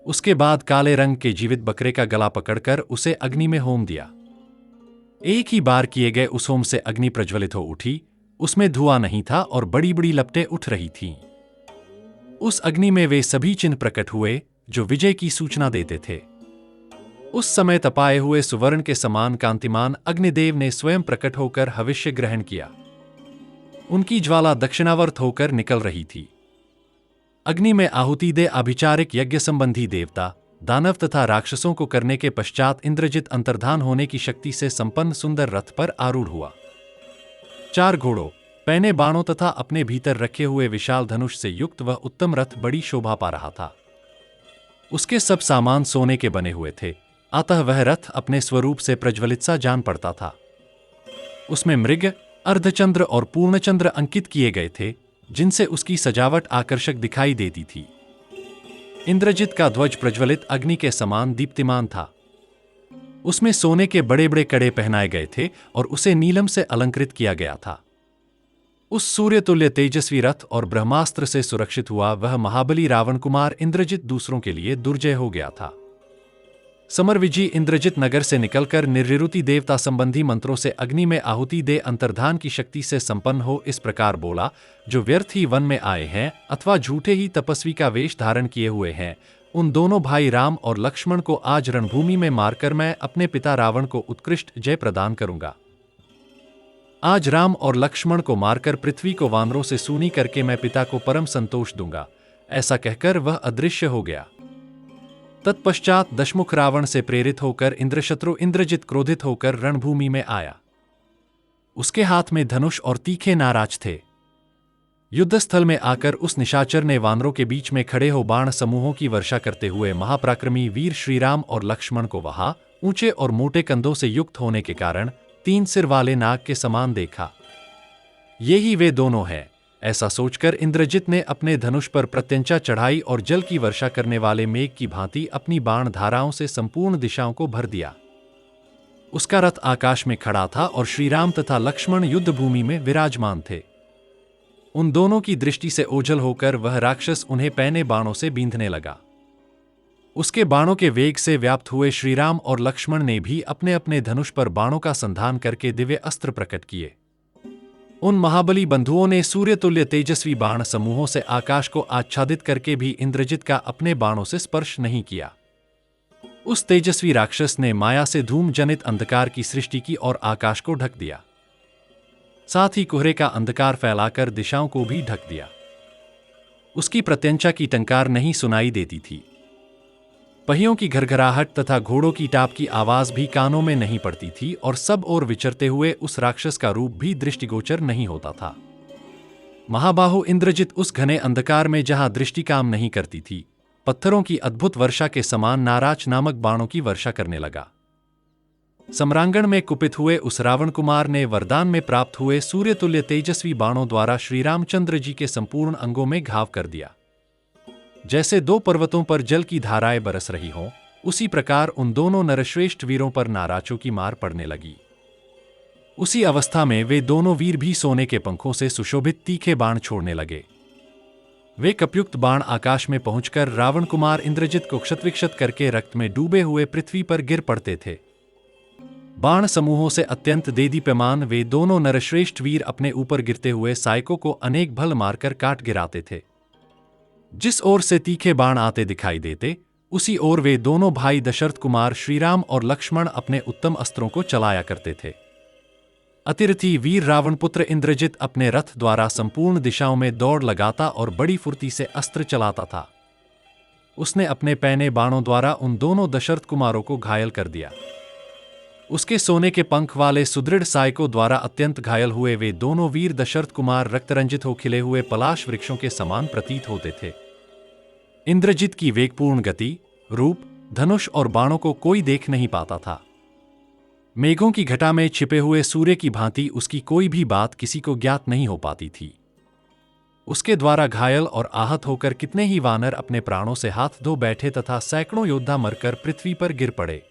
उसके बाद काले रंग के जीवित बकरे का गला पकड़कर उसे अग्नि में होम दिया। एक ही बार किए गए उस होम से अग्नि प्रज्वलित हो उठी। उसमें धुआं नहीं था और बड़ी बड़ी लपटें उठ रही थीं। उस अग्नि में वे सभी चिन्ह प्रकट हुए जो विजय की सूचना देते थे। उस समय तपाए हुए सुवर्ण के समान कांतिमान अग्निदेव ने स्वयं प्रकट होकर हविष्य ग्रहण किया। उनकी ज्वाला दक्षिणावर्त होकर निकल रही थी। अग्नि में आहुति दे अभिचारिक यज्ञ संबंधी देवता, दानव तथा राक्षसों को करने के पश्चात इंद्रजित अंतर्धान होने की शक्ति से संपन्न सुंदर रथ पर आरूढ़ हुआ। 4 घोड़ों, पैने बाणों तथा अपने भीतर रखे हुए विशाल धनुष से युक्त वह उत्तम रथ बड़ी शोभा पा रहा था। उसके सब सामान सोने के बने हुए थे, अतः वह रथ अपने स्वरूप से प्रज्वलित सा जान पड़ता था। उसमें मृग, अर्धचंद्र और पूर्णचंद्र अंकित किए गए थे, जिनसे उसकी सजावट आकर्षक दिखाई देती थी। इंद्रजित का ध्वज प्रज्वलित अग्नि के समान दीप्तिमान था। उसमें सोने के बड़े बड़े कड़े पहनाए गए थे और उसे नीलम से अलंकृत किया गया था। उस सूर्यतुल्य तेजस्वी रथ और ब्रह्मास्त्र से सुरक्षित हुआ वह महाबली रावण कुमार इंद्रजित दूसरों के लिए दुर्जय हो गया था। समरविजयी इंद्रजित नगर से निकलकर निर्ऋति देवता संबंधी मंत्रों से अग्नि में आहुति दे अंतर्धान की शक्ति से संपन्न हो इस प्रकार बोला, जो व्यर्थ ही वन में आए हैं अथवा झूठे ही तपस्वी का वेश धारण किए हुए हैं, उन दोनों भाई राम और लक्ष्मण को आज रणभूमि में मारकर मैं अपने पिता रावण को उत्कृष्ट जय प्रदान करूंगा। आज राम और लक्ष्मण को मारकर पृथ्वी को वानरों से सूनी करके मैं पिता को परम संतोष दूंगा। ऐसा कहकर वह अदृश्य हो गया। तत्पश्चात दशमुख रावण से प्रेरित होकर इंद्रशत्रु इंद्रजित क्रोधित होकर रणभूमि में आया। उसके हाथ में धनुष और तीखे नाराज थे। युद्धस्थल में आकर उस निशाचर ने वानरों के बीच में खड़े हो बाण समूहों की वर्षा करते हुए महापराक्रमी वीर श्रीराम और लक्ष्मण को वहां ऊंचे और मोटे कंधों से युक्त होने के कारण 3 सिर वाले नाग के समान देखा। ये ही वे दोनों हैं। ऐसा सोचकर इंद्रजित ने अपने धनुष पर प्रत्यंचा चढ़ाई और जल की वर्षा करने वाले मेघ की भांति अपनी बाण धाराओं से संपूर्ण दिशाओं को भर दिया। उसका रथ आकाश में खड़ा था और श्रीराम तथा लक्ष्मण युद्ध भूमि में विराजमान थे। उन दोनों की दृष्टि से ओझल होकर वह राक्षस उन्हें पैने बाणों से बींधने लगा। उसके बाणों के वेग से व्याप्त हुए श्रीराम और लक्ष्मण ने भी अपने अपने धनुष पर बाणों का संधान करके दिव्य अस्त्र प्रकट किए। उन महाबली बंधुओं ने सूर्यतुल्य तेजस्वी बाण समूहों से आकाश को आच्छादित करके भी इंद्रजित का अपने बाणों से स्पर्श नहीं किया। उस तेजस्वी राक्षस ने माया से धूम जनित अंधकार की सृष्टि की और आकाश को ढक दिया। साथ ही कोहरे का अंधकार फैलाकर दिशाओं को भी ढक दिया। उसकी प्रत्यंचा की टंकार नहीं सुनाई देती थी। पहियों की घरघराहट तथा घोड़ों की टाप की आवाज भी कानों में नहीं पड़ती थी और सब ओर विचरते हुए उस राक्षस का रूप भी दृष्टिगोचर नहीं होता था। महाबाहु इंद्रजित उस घने अंधकार में जहां दृष्टि काम नहीं करती थी, पत्थरों की अद्भुत वर्षा के समान नाराज नामक बाणों की वर्षा करने लगा। सम्रांगण में कुपित हुए उस रावण कुमार ने वरदान में प्राप्त हुए सूर्यतुल्य तेजस्वी बाणों द्वारा श्री रामचंद्र जी के संपूर्ण अंगों में घाव कर दिया। जैसे दो पर्वतों पर जल की धाराएं बरस रही हों, उसी प्रकार उन दोनों नरश्रेष्ठ वीरों पर नाराजों की मार पड़ने लगी। उसी अवस्था में वे दोनों वीर भी सोने के पंखों से सुशोभित तीखे बाण छोड़ने लगे। वे कपयुक्त बाण आकाश में पहुंचकर रावण कुमार इंद्रजित को क्षतविक्षत करके रक्त में डूबे हुए पृथ्वी पर गिर पड़ते थे। बाण समूहों से अत्यंत देदीप्यमान वे दोनों नरश्रेष्ठ वीर अपने ऊपर गिरते हुए सायकों को अनेक भल मारकर काट गिराते थे। जिस ओर से तीखे बाण आते दिखाई देते, उसी ओर वे दोनों भाई दशरथ कुमार श्रीराम और लक्ष्मण अपने उत्तम अस्त्रों को चलाया करते थे। अतिरथी वीर रावण पुत्र इंद्रजित अपने रथ द्वारा संपूर्ण दिशाओं में दौड़ लगाता और बड़ी फुर्ती से अस्त्र चलाता था। उसने अपने पैने बाणों द्वारा उन दोनों दशरथ कुमारों को घायल कर दिया। उसके सोने के पंख वाले सुदृढ़ सायकों द्वारा अत्यंत घायल हुए वे दोनों वीर दशरथ कुमार रक्तरंजित हो खिले हुए पलाश वृक्षों के समान प्रतीत होते थे। इंद्रजित की वेगपूर्ण गति, रूप, धनुष और बाणों को कोई देख नहीं पाता था। मेघों की घटा में छिपे हुए सूर्य की भांति उसकी कोई भी बात किसी को ज्ञात नहीं हो पाती थी। उसके द्वारा घायल और आहत होकर कितने ही वानर अपने प्राणों से हाथ धो बैठे तथा सैकड़ों योद्धा मरकर पृथ्वी पर गिर पड़े।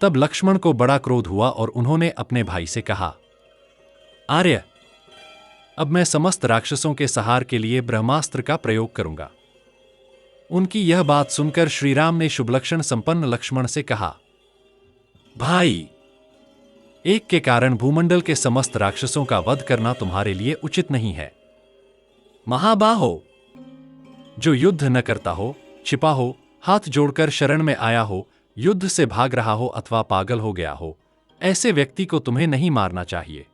तब लक्ष्मण को बड़ा क्रोध हुआ और उन्होंने अपने भाई से कहा, आर्य, अब मैं समस्त राक्षसों के संहार के लिए ब्रह्मास्त्र का प्रयोग करूंगा। उनकी यह बात सुनकर श्रीराम ने शुभलक्षण संपन्न लक्ष्मण से कहा, भाई, एक के कारण भूमंडल के समस्त राक्षसों का वध करना तुम्हारे लिए उचित नहीं है। महाबाहो, जो युद्ध न करता हो, छिपा हो, हाथ जोड़कर शरण में आया हो, युद्ध से भाग रहा हो अथवा पागल हो गया हो, ऐसे व्यक्ति को तुम्हें नहीं मारना चाहिए।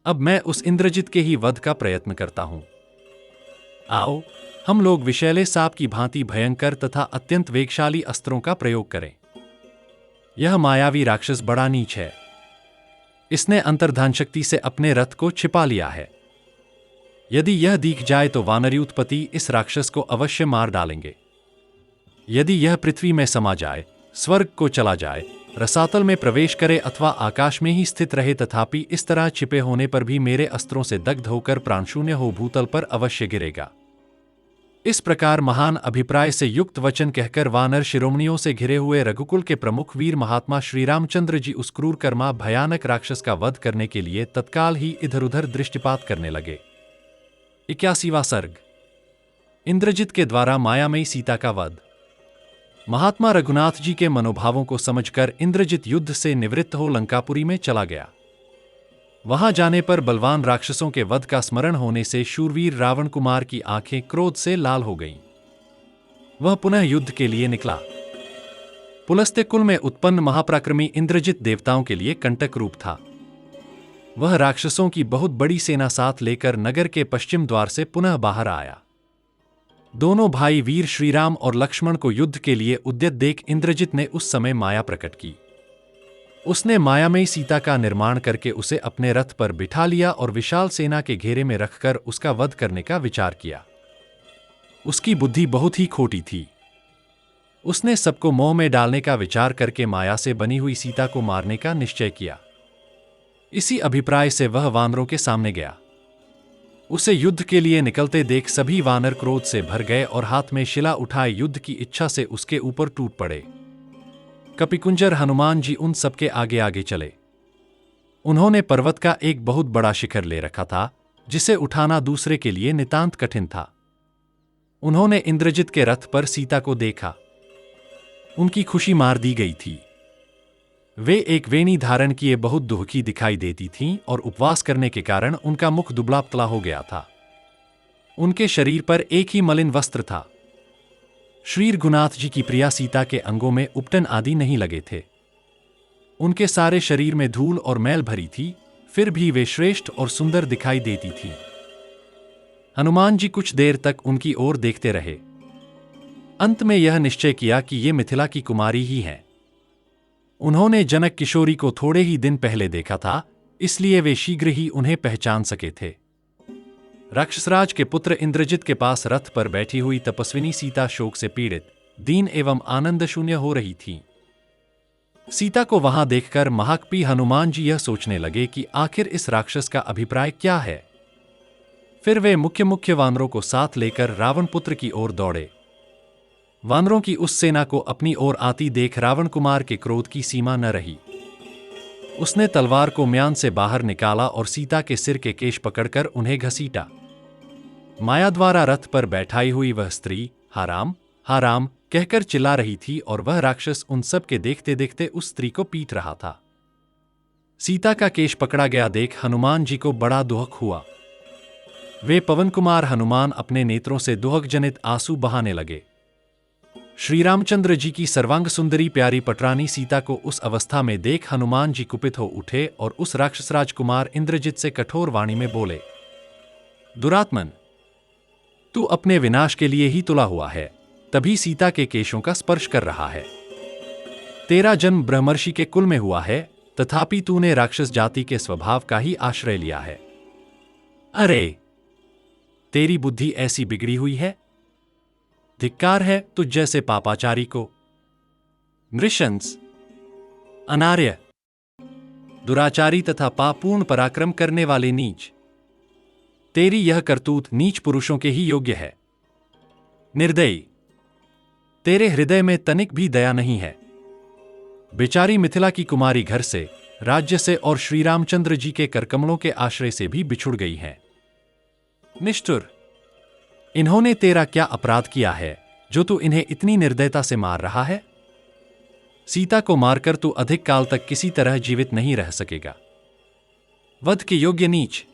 अब मैं उस इंद्रजित के ही वध का प्रयत्न करता हूं। आओ, हम लोग विषैले सांप की भांति भयंकर तथा अत्यंत वेगशाली अस्त्रों का प्रयोग करें। यह मायावी राक्षस बड़ा नीच है। इसने अंतर्धान शक्ति से अपने रथ को छिपा लिया है। यदि यह दिख जाए तो वानरयूथपति इस राक्षस को अवश्य मार डालेंगे। यदि यह पृथ्वी में समा जाए, स्वर्ग को चला जाए, रसातल में प्रवेश करे अथवा आकाश में ही स्थित रहे, तथापि इस तरह छिपे होने पर भी मेरे अस्त्रों से दग्ध होकर प्राणशून्य हो भूतल पर अवश्य गिरेगा। इस प्रकार महान अभिप्राय से युक्त वचन कहकर वानर शिरोमणियों से घिरे हुए रघुकुल के प्रमुख वीर महात्मा श्री रामचंद्र जी उस क्रूर कर्मा भयानक राक्षस का वध करने के लिए तत्काल ही इधर उधर दृष्टिपात करने लगे। 81वां सर्ग। इंद्रजित के द्वारा मायामयी सीता का वध। महात्मा रघुनाथ जी के मनोभावों को समझकर इंद्रजित युद्ध से निवृत्त हो लंकापुरी में चला गया। वहां जाने पर बलवान राक्षसों के वध का स्मरण होने से शूरवीर रावण कुमार की आंखें क्रोध से लाल हो गईं। वह पुनः युद्ध के लिए निकला। पुलस्त्य कुल में उत्पन्न महापराक्रमी इंद्रजित देवताओं के लिए कंटक रूप था। वह राक्षसों की बहुत बड़ी सेना साथ लेकर नगर के पश्चिम द्वार से पुनः बाहर आया। दोनों भाई वीर श्रीराम और लक्ष्मण को युद्ध के लिए उद्यत देख इंद्रजित ने उस समय माया प्रकट की। उसने मायामयी सीता का निर्माण करके उसे अपने रथ पर बिठा लिया और विशाल सेना के घेरे में रखकर उसका वध करने का विचार किया। उसकी बुद्धि बहुत ही खोटी थी। उसने सबको मोह में डालने का विचार करके माया से बनी हुई सीता को मारने का निश्चय किया। इसी अभिप्राय से वह वानरों के सामने गया। उसे युद्ध के लिए निकलते देख सभी वानर क्रोध से भर गए और हाथ में शिला उठाए युद्ध की इच्छा से उसके ऊपर टूट पड़े। कपिकुंजर हनुमान जी उन सबके आगे आगे चले। उन्होंने पर्वत का एक बहुत बड़ा शिखर ले रखा था, जिसे उठाना दूसरे के लिए नितांत कठिन था। उन्होंने इंद्रजित के रथ पर सीता को देखा। उनकी खुशी मार दी गई थी। वे एक वेणी धारण किए बहुत दुखी दिखाई देती थीं और उपवास करने के कारण उनका मुख दुबला पतला हो गया था। उनके शरीर पर एक ही मलिन वस्त्र था। श्री रघुनाथ जी की प्रिया सीता के अंगों में उपटन आदि नहीं लगे थे। उनके सारे शरीर में धूल और मैल भरी थी, फिर भी वे श्रेष्ठ और सुंदर दिखाई देती थी। हनुमान जी कुछ देर तक उनकी ओर देखते रहे। अंत में यह निश्चय किया कि ये मिथिला की कुमारी ही है। उन्होंने जनक किशोरी को थोड़े ही दिन पहले देखा था, इसलिए वे शीघ्र ही उन्हें पहचान सके थे। राक्षसराज के पुत्र इंद्रजित के पास रथ पर बैठी हुई तपस्विनी सीता शोक से पीड़ित, दीन एवं आनंद शून्य हो रही थी। सीता को वहां देखकर महाकपि हनुमान जी यह सोचने लगे कि आखिर इस राक्षस का अभिप्राय क्या है। फिर वे मुख्य मुख्य वानरों को साथ लेकर रावण पुत्र की ओर दौड़े। वानरों की उस सेना को अपनी ओर आती देख रावण कुमार के क्रोध की सीमा न रही। उसने तलवार को म्यान से बाहर निकाला और सीता के सिर के केश पकड़कर उन्हें घसीटा। माया द्वारा रथ पर बैठाई हुई वह स्त्री हाराम हाराम कहकर चिल्ला रही थी और वह राक्षस उन सब के देखते देखते उस स्त्री को पीट रहा था। सीता का केश पकड़ा गया देख हनुमान जी को बड़ा दुख हुआ। वे पवन कुमार हनुमान अपने नेत्रों से दुहक जनित आंसू बहाने लगे। श्री रामचंद्र जी की सर्वांग सुंदरी प्यारी पटरानी सीता को उस अवस्था में देख हनुमान जी कुपित हो उठे और उस राक्षस राजकुमार इंद्रजित से कठोर वाणी में बोले, दुरात्मन, तू अपने विनाश के लिए ही तुला हुआ है, तभी सीता के केशों का स्पर्श कर रहा है। तेरा जन्म ब्रह्मर्षि के कुल में हुआ है, तथापि तूने राक्षस जाति के स्वभाव का ही आश्रय लिया है। अरे, तेरी बुद्धि ऐसी बिगड़ी हुई है। धिक्कार है तुझ जैसे पापाचारी को। नृशंस, अनार्य, दुराचारी तथा पापपूर्ण पराक्रम करने वाले नीच, तेरी यह करतूत नीच पुरुषों के ही योग्य है। निर्दयी, तेरे हृदय में तनिक भी दया नहीं है। बेचारी मिथिला की कुमारी घर से, राज्य से और श्री रामचंद्र जी के करकमलों के आश्रय से भी बिछुड़ गई हैं। निष्ठुर, इन्होंने तेरा क्या अपराध किया है जो तू इन्हें इतनी निर्दयता से मार रहा है? सीता को मारकर तू अधिक काल तक किसी तरह जीवित नहीं रह सकेगा। वध के योग्य नीच,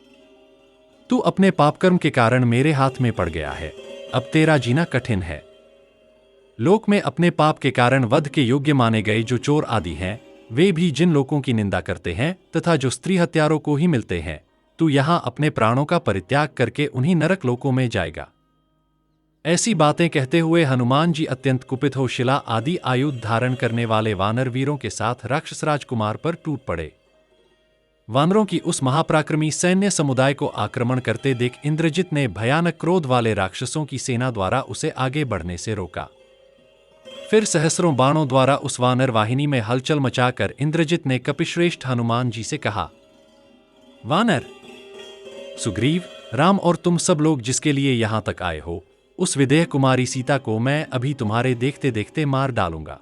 तू अपने पापकर्म के कारण मेरे हाथ में पड़ गया है। अब तेरा जीना कठिन है। लोक में अपने पाप के कारण वध के योग्य माने गए जो चोर आदि हैं, वे भी जिन लोगों की निंदा करते हैं तथा जो स्त्री हत्यारों को ही मिलते हैं, तू यहां अपने प्राणों का परित्याग करके उन्हीं नरक लोकों में जाएगा। ऐसी बातें कहते हुए हनुमान जी अत्यंत कुपित हो शिला आदि आयुध धारण करने वाले वानर वीरों के साथ राक्षस राजकुमार पर टूट पड़े। वानरों की उस महापराक्रमी सैन्य समुदाय को आक्रमण करते देख इंद्रजित ने भयानक क्रोध वाले राक्षसों की सेना द्वारा उसे आगे बढ़ने से रोका। फिर सहस्रों बाणों द्वारा उस वानर वाहिनी में हलचल मचाकर इंद्रजित ने कपिश्रेष्ठ हनुमान जी से कहा, वानर, सुग्रीव, राम और तुम सब लोग जिसके लिए यहां तक आए हो, उस विदेह कुमारी सीता को मैं अभी तुम्हारे देखते देखते मार डालूंगा।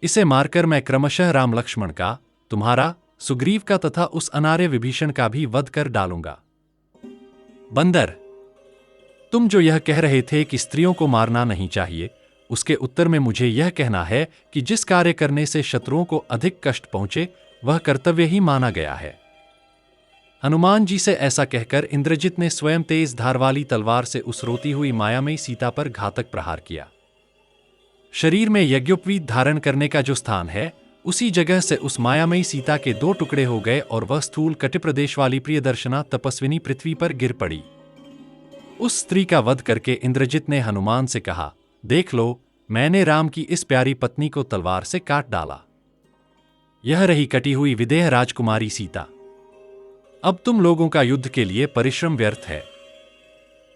इसे मारकर मैं क्रमशः राम लक्ष्मण का, तुम्हारा, सुग्रीव का तथा उस अनार्य विभीषण का भी वध कर डालूंगा। बंदर, तुम जो यह कह रहे थे कि स्त्रियों को मारना नहीं चाहिए, उसके उत्तर में मुझे यह कहना है कि जिस कार्य करने से शत्रुओं को अधिक कष्ट पहुंचे वह कर्तव्य ही माना गया है। हनुमान जी से ऐसा कहकर इंद्रजित ने स्वयं तेज धार वाली तलवार से उस रोती हुई मायामयी सीता पर घातक प्रहार किया। शरीर में यज्ञोपवीत धारण करने का जो स्थान है, उसी जगह से उस मायामयी सीता के 2 टुकड़े हो गए और वह स्थूल कटिप्रदेश वाली प्रियदर्शना तपस्विनी पृथ्वी पर गिर पड़ी। उस स्त्री का वध करके इंद्रजित ने हनुमान से कहा, देख लो, मैंने राम की इस प्यारी पत्नी को तलवार से काट डाला। यह रही कटी हुई विदेह राजकुमारी सीता। अब तुम लोगों का युद्ध के लिए परिश्रम व्यर्थ है।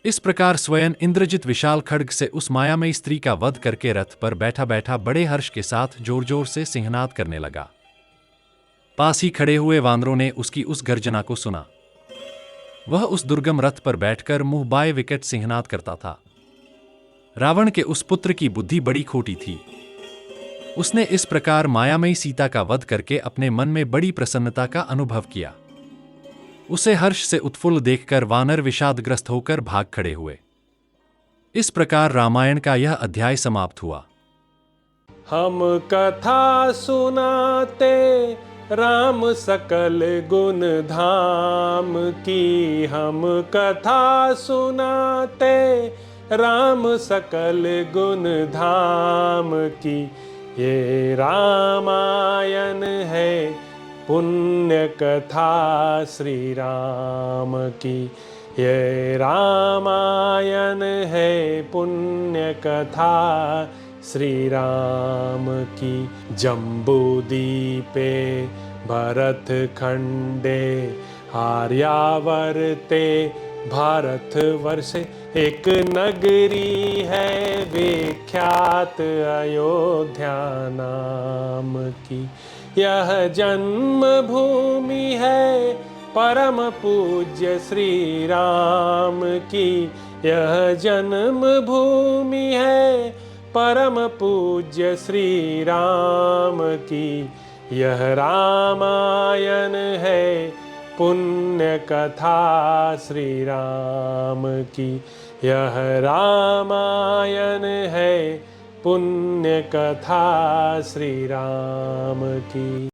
इस प्रकार स्वयं इंद्रजित विशाल खड्ग से उस मायामयी स्त्री का वध करके रथ पर बैठा बैठा बड़े हर्ष के साथ जोर जोर से सिंहनाद करने लगा। पास ही खड़े हुए वानरों ने उसकी उस गर्जना को सुना। वह उस दुर्गम रथ पर बैठकर मुंह बाए विकट सिंहनाद करता था। रावण के उस पुत्र की बुद्धि बड़ी खोटी थी। उसने इस प्रकार मायामयी सीता का वध करके अपने मन में बड़ी प्रसन्नता का अनुभव किया। उसे हर्ष से उत्फुल्ल देखकर वानर विषादग्रस्त होकर भाग खड़े हुए। इस प्रकार रामायण का यह अध्याय समाप्त हुआ। हम कथा सुनाते राम सकल गुण धाम की, हम कथा सुनाते राम सकल गुण धाम की। ये रामायण है पुण्य कथा श्री राम की, ये रामायण है पुण्य कथा श्री राम की। जम्बूदीपे भरत खंडे आर्यावर्ते भारतवर्ष एक नगरी है विख्यात अयोध्या नाम की। यह जन्म भूमि है परम पूज्य श्री राम की। यह जन्म भूमि है परम पूज्य श्री राम की। यह रामायण है पुण्य कथा श्री राम की। यह रामायण है पुण्य कथा श्री राम की।